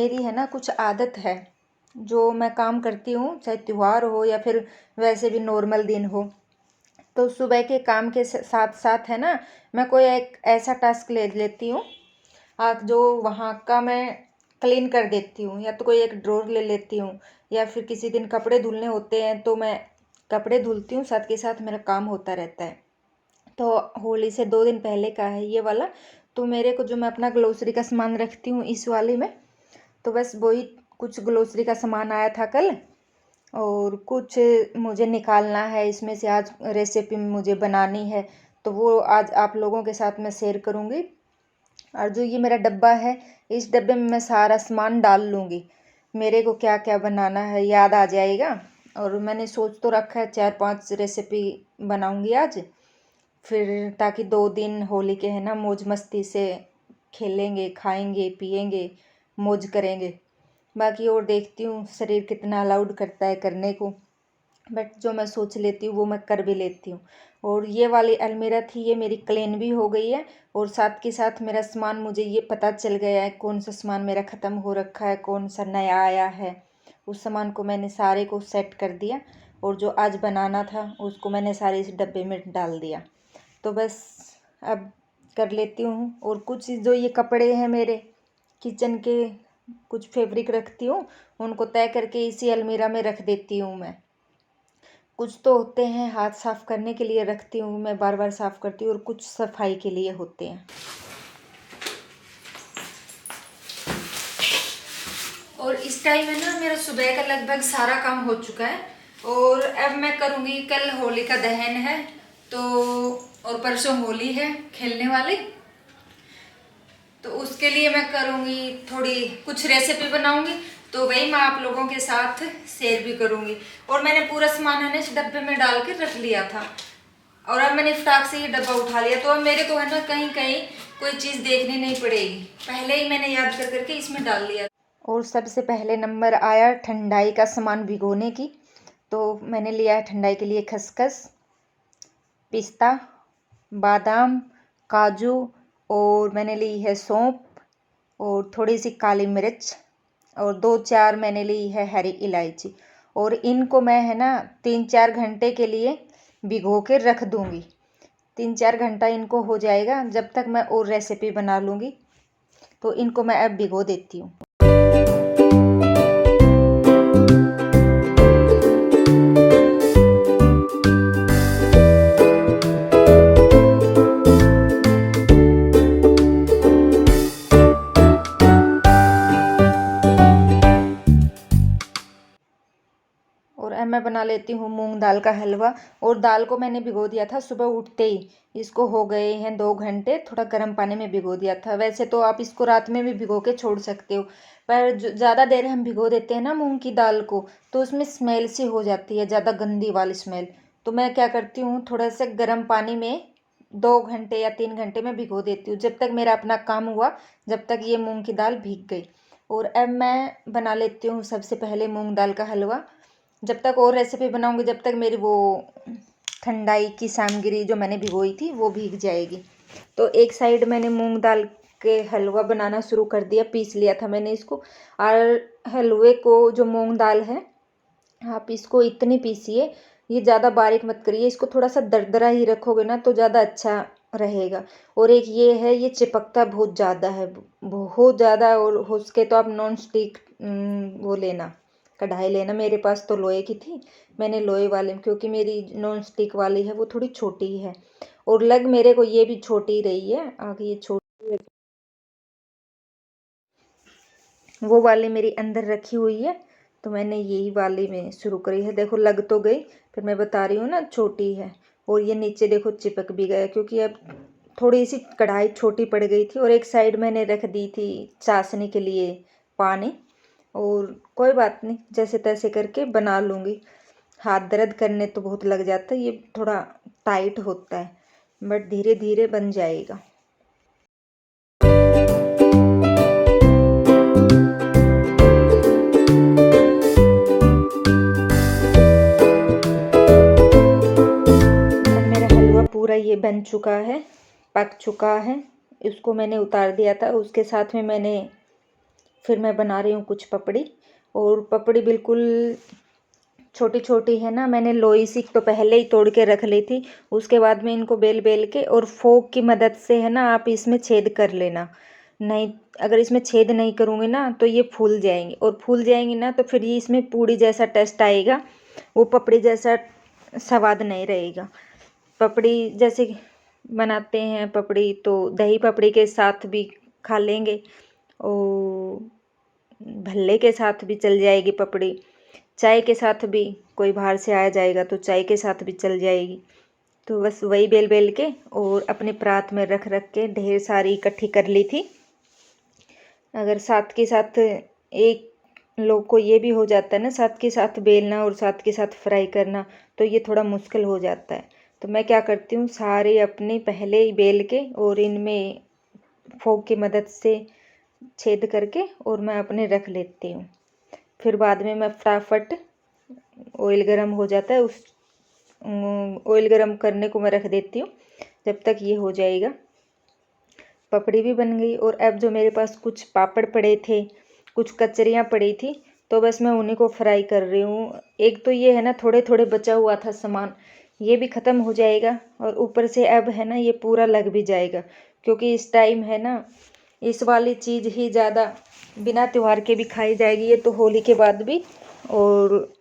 मेरी है ना कुछ आदत है जो मैं काम करती हूँ, चाहे त्यौहार हो या फिर वैसे भी नॉर्मल दिन हो। तो सुबह के काम के साथ साथ है ना, मैं कोई एक ऐसा टास्क ले लेती हूँ जो वहाँ का मैं क्लीन कर देती हूँ, या तो कोई एक ड्रॉर ले लेती हूँ, या फिर किसी दिन कपड़े धुलने होते हैं तो मैं कपड़े धुलती हूँ, साथ के साथ मेरा काम होता रहता है। तो होली से 2 दिन पहले का है ये वाला। तो मेरे को जो मैं अपना ग्लोसरी का सामान रखती हूँ इस वाले में, तो बस वही कुछ ग्लोसरी का सामान आया था कल, और कुछ मुझे निकालना है इसमें से। आज रेसिपी मुझे बनानी है तो वो आज आप लोगों के साथ मैं शेयर करूँगी। और जो ये मेरा डब्बा है, इस डब्बे में मैं सारा सामान डाल लूँगी। मेरे को क्या क्या बनाना है याद आ जाएगा। और मैंने सोच तो रखा है 4-5 रेसिपी बनाऊँगी आज, फिर ताकि 2 दिन होली के है ना मौज मस्ती से खेलेंगे, खाएंगे, पिएंगे, मौज करेंगे। बाकी और देखती हूँ शरीर कितना अलाउड करता है करने को, बट जो मैं सोच लेती हूँ वो मैं कर भी लेती हूँ। और ये वाली अलमीरा थी, ये मेरी क्लीन भी हो गई है, और साथ के साथ मेरा सामान मुझे ये पता चल गया है कौन सा सामान मेरा ख़त्म हो रखा है, कौन सा नया आया है। उस सामान को मैंने सारे को सेट कर दिया, और जो आज बनाना था उसको मैंने सारे इस डब्बे में डाल दिया। तो बस अब कर लेती हूँ। और कुछ जो ये कपड़े हैं मेरे किचन के, कुछ फैब्रिक रखती हूँ, उनको तय करके इसी अलमीरा में रख देती हूँ मैं। कुछ तो होते हैं हाथ साफ़ करने के लिए रखती हूँ मैं, बार बार साफ़ करती हूँ, और कुछ सफाई के लिए होते हैं। और इस टाइम है ना मेरा सुबह का लगभग सारा काम हो चुका है, और अब मैं करूँगी, कल होली का दहन है तो, और परसों होली है खेलने वाली, तो उसके लिए मैं करूँगी थोड़ी कुछ रेसिपी बनाऊँगी, तो वही मैं आप लोगों के साथ शेयर भी करूँगी। और मैंने पूरा सामान है ना इस डब्बे में डाल के रख लिया था, और अब मैंने फटाक से ये डब्बा उठा लिया, तो अब मेरे को है ना कहीं कहीं कोई चीज़ देखनी नहीं पड़ेगी, पहले ही मैंने याद कर करके इसमें डाल लिया। और सबसे पहले नंबर आया ठंडाई का सामान भिगोने की। तो मैंने लिया है ठंडाई के लिए खसखस, पिस्ता, बादाम, काजू, और मैंने ली है सौंफ, और थोड़ी सी काली मिर्च, और 2-4 मैंने ली है हरी इलायची। और इनको मैं है ना 3-4 घंटे के लिए भिगो के रख दूँगी। 3-4 घंटा इनको हो जाएगा जब तक मैं और रेसिपी बना लूँगी। तो इनको मैं अब भिगो देती हूँ। और अब मैं बना लेती हूँ मूंग दाल का हलवा। और दाल को मैंने भिगो दिया था सुबह उठते ही, इसको हो गए हैं 2 घंटे, थोड़ा गर्म पानी में भिगो दिया था। वैसे तो आप इसको रात में भी भिगो के छोड़ सकते हो, पर ज़्यादा देर हम भिगो देते हैं ना मूंग की दाल को, तो उसमें स्मेल सी हो जाती है, ज़्यादा गंदी वाली स्मेल। तो मैं क्या करती हूँ, थोड़ा सा गर्म पानी में 2 घंटे या 3 घंटे में भिगो देती हूँ, जब तक मेरा अपना काम हुआ, जब तक ये मूंग की दाल भीग गई। और अब मैं बना लेती हूँ सबसे पहले मूंग दाल का हलवा। जब तक और रेसिपी बनाऊंगी जब तक मेरी वो ठंडाई की सामग्री जो मैंने भिगोई थी वो भीग जाएगी। तो एक साइड मैंने मूंग दाल के हलवा बनाना शुरू कर दिया, पीस लिया था मैंने इसको। और हलवे को जो मूंग दाल है, आप इसको इतनी पीसिए, ये ज़्यादा बारीक मत करिए, इसको थोड़ा सा दरदरा ही रखोगे ना तो ज़्यादा अच्छा रहेगा। और एक ये है, ये चिपकता बहुत ज़्यादा है, बहुत ज़्यादा। और हो सके तो आप नॉन स्टिक वो लेना, कढ़ाई लेना। मेरे पास तो लोहे की थी, मैंने लोहे वाले, क्योंकि मेरी नॉन स्टिक वाली है वो थोड़ी छोटी है, और लग मेरे को ये भी छोटी रही है, आगे ये छोटी है, वो वाली मेरी अंदर रखी हुई है, तो मैंने यही वाली में शुरू करी है। देखो लग तो गई, फिर मैं बता रही हूँ ना छोटी है। और ये नीचे देखो चिपक भी गया, क्योंकि अब थोड़ी सी कढ़ाई छोटी पड़ गई थी। और एक साइड मैंने रख दी थी चाशनी के लिए पानी। और कोई बात नहीं, जैसे तैसे करके बना लूँगी। हाथ दर्द करने तो बहुत लग जाता है, ये थोड़ा टाइट होता है, बट धीरे धीरे बन जाएगा। पूरा ये बन चुका है, पक चुका है, इसको मैंने उतार दिया था। उसके साथ में मैंने फिर मैं बना रही हूँ कुछ पपड़ी। और पपड़ी बिल्कुल छोटी छोटी है ना, मैंने लोई सी तो पहले ही तोड़ के रख ली थी। उसके बाद में इनको बेल बेल के और फोक की मदद से है ना आप इसमें छेद कर लेना। नहीं, अगर इसमें छेद नहीं करूँगी ना तो ये फूल जाएंगी, और फूल जाएंगी ना तो फिर ये इसमें पूड़ी जैसा टेस्ट आएगा, वो पपड़ी जैसा स्वाद नहीं रहेगा। पपड़ी जैसे बनाते हैं पपड़ी, तो दही पपड़ी के साथ भी खा लेंगे, और भल्ले के साथ भी चल जाएगी पपड़ी, चाय के साथ भी, कोई बाहर से आ जाएगा तो चाय के साथ भी चल जाएगी। तो बस वही बेल बेल के और अपने परात में रख रख के ढेर सारी इकट्ठी कर ली थी। अगर साथ के साथ एक लोग को ये भी हो जाता है ना, साथ के साथ बेलना और साथ के साथ फ्राई करना, तो ये थोड़ा मुश्किल हो जाता है। तो मैं क्या करती हूँ, सारे अपने पहले ही बेल के और इनमें फोक की मदद से छेद करके और मैं अपने रख लेती हूँ। फिर बाद में मैं फटाफट ऑयल गरम हो जाता है, उस ऑयल गरम करने को मैं रख देती हूँ, जब तक ये हो जाएगा। पपड़ी भी बन गई। और अब जो मेरे पास कुछ पापड़ पड़े थे, कुछ कचरियाँ पड़ी थी, तो बस मैं उन्हीं को फ्राई कर रही हूँ। एक तो ये है ना थोड़े थोड़े बचा हुआ था सामान, ये भी ख़त्म हो जाएगा, और ऊपर से अब है ना ये पूरा लग भी जाएगा, क्योंकि इस टाइम है ना इस वाली चीज़ ही ज़्यादा बिना त्यौहार के भी खाई जाएगी। ये तो होली के बाद भी, और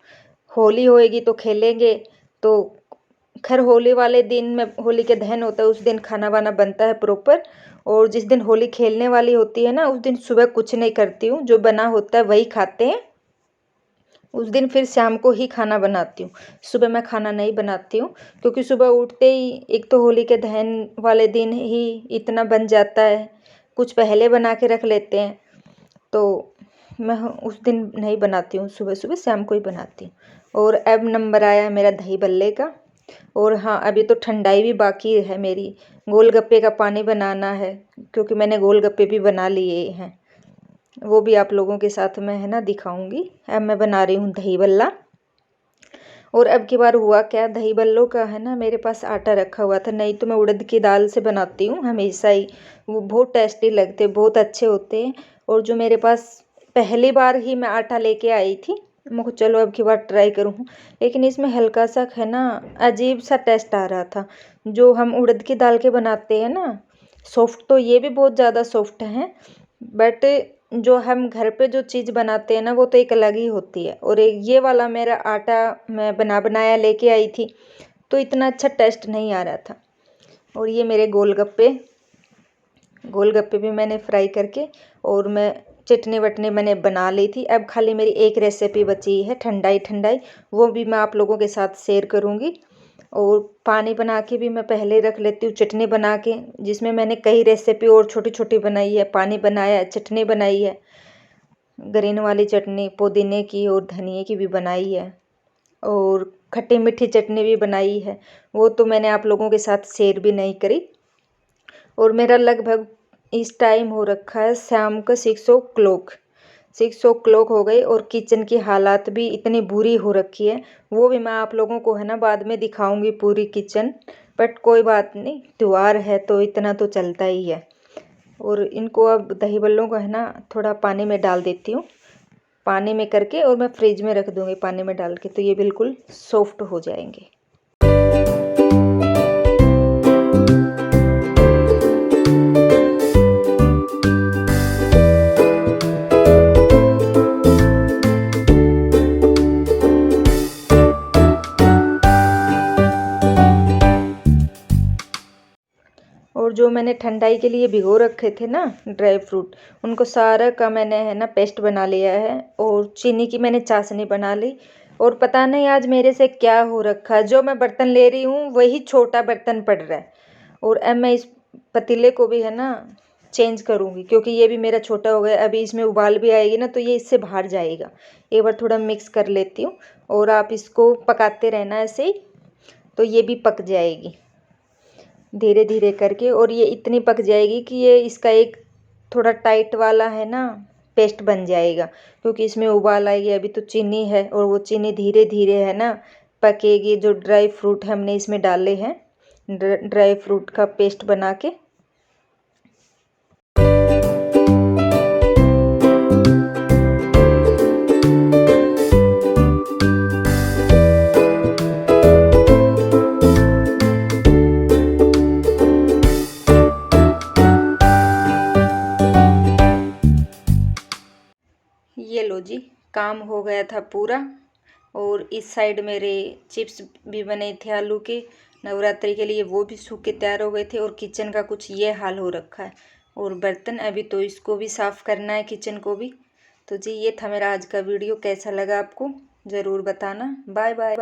होली होएगी तो खेलेंगे। तो खैर होली वाले दिन में, होली के दहन होता है उस दिन खाना वाना बनता है प्रॉपर, और जिस दिन होली खेलने वाली होती है ना उस दिन सुबह कुछ नहीं करती हूँ, जो बना होता है वही खाते हैं। उस दिन फिर शाम को ही खाना बनाती हूँ, सुबह मैं खाना नहीं बनाती हूँ, क्योंकि सुबह उठते ही एक तो होली के दहन वाले दिन ही इतना बन जाता है, कुछ पहले बना के रख लेते हैं, तो मैं उस दिन नहीं बनाती हूँ, सुबह सुबह शाम को ही बनाती हूँ। और अब नंबर आया मेरा दही बल्ले का। और हाँ, अभी तो ठंडाई भी बाकी है मेरी, गोलगप्पे का पानी बनाना है, क्योंकि मैंने गोलगप्पे भी बना लिए हैं, वो भी आप लोगों के साथ में है ना दिखाऊंगी। अब मैं बना रही हूँ दही बल्ला। और अब की बार हुआ क्या, दही बल्लों का है ना मेरे पास आटा रखा हुआ था, नहीं तो मैं उड़द की दाल से बनाती हूँ हमेशा ही, वो बहुत टेस्टी लगते, बहुत अच्छे होते हैं। और जो मेरे पास पहली बार ही मैं आटा लेके आई थी, मैं चलो अब की बार ट्राई करूँ, लेकिन इसमें हल्का सा है ना अजीब सा टेस्ट आ रहा था। जो हम उड़द की दाल के बनाते हैं ना, सॉफ्ट तो ये भी बहुत ज़्यादा सॉफ्ट हैं, बट जो हम घर पे जो चीज़ बनाते हैं ना वो तो एक अलग ही होती है। और एक ये वाला मेरा आटा मैं बनाया लेके आई थी, तो इतना अच्छा टेस्ट नहीं आ रहा था। और ये मेरे गोलगप्पे भी मैंने फ्राई करके, और मैं चटनी वटनी मैंने बना ली थी। अब खाली मेरी एक रेसिपी बची है ठंडाई ठंडाई, वो भी मैं आप लोगों के साथ शेयर करूँगी। और पानी बना के भी मैं पहले रख लेती हूँ, चटनी बना के, जिसमें मैंने कई रेसिपी और छोटी छोटी बनाई है, पानी बनाया है, चटनी बनाई है, ग्रीन वाली चटनी पुदीने की और धनिए की भी बनाई है, और खट्टी मीठी चटनी भी बनाई है, वो तो मैंने आप लोगों के साथ शेयर भी नहीं करी। और मेरा लगभग इस टाइम हो रखा है शाम का 6 o'clock हो गई, और किचन की हालात भी इतनी बुरी हो रखी है, वो भी मैं आप लोगों को है ना बाद में दिखाऊंगी पूरी किचन। बट कोई बात नहीं, त्यौहार है तो इतना तो चलता ही है। और इनको अब दही बल्लों को है ना थोड़ा पानी में डाल देती हूँ, पानी में करके, और मैं फ्रिज में रख दूँगी पानी में डाल के, तो ये बिल्कुल सॉफ्ट हो जाएंगे। और जो मैंने ठंडाई के लिए भिगो रखे थे ना ड्राई फ्रूट, उनको सारा का मैंने है ना पेस्ट बना लिया है, और चीनी की मैंने चाशनी बना ली। और पता नहीं आज मेरे से क्या हो रखा है, जो मैं बर्तन ले रही हूँ वही छोटा बर्तन पड़ रहा है। और अब मैं इस पतीले को भी है ना चेंज करूँगी, क्योंकि ये भी मेरा छोटा हो गया, अभी इसमें उबाल भी आएगी ना तो ये इससे बाहर जाएगा। एक बार थोड़ा मिक्स कर लेती हूँ, और आप इसको पकाते रहना ऐसे ही, तो ये भी पक जाएगी धीरे धीरे करके। और ये इतनी पक जाएगी कि ये इसका एक थोड़ा टाइट वाला है ना पेस्ट बन जाएगा, क्योंकि इसमें उबाल आएगी। अभी तो चीनी है, और वो चीनी धीरे धीरे है ना पकेगी। जो ड्राई फ्रूट हमने इसमें डाले हैं, ड्राई फ्रूट का पेस्ट बना के। काम हो गया था पूरा। और इस साइड मेरे चिप्स भी बने थे आलू के नवरात्रि के लिए, वो भी सूख के तैयार हो गए थे। और किचन का कुछ ये हाल हो रखा है। और बर्तन अभी तो इसको भी साफ़ करना है, किचन को भी। तो जी ये था मेरा आज का वीडियो, कैसा लगा आपको ज़रूर बताना। Bye bye.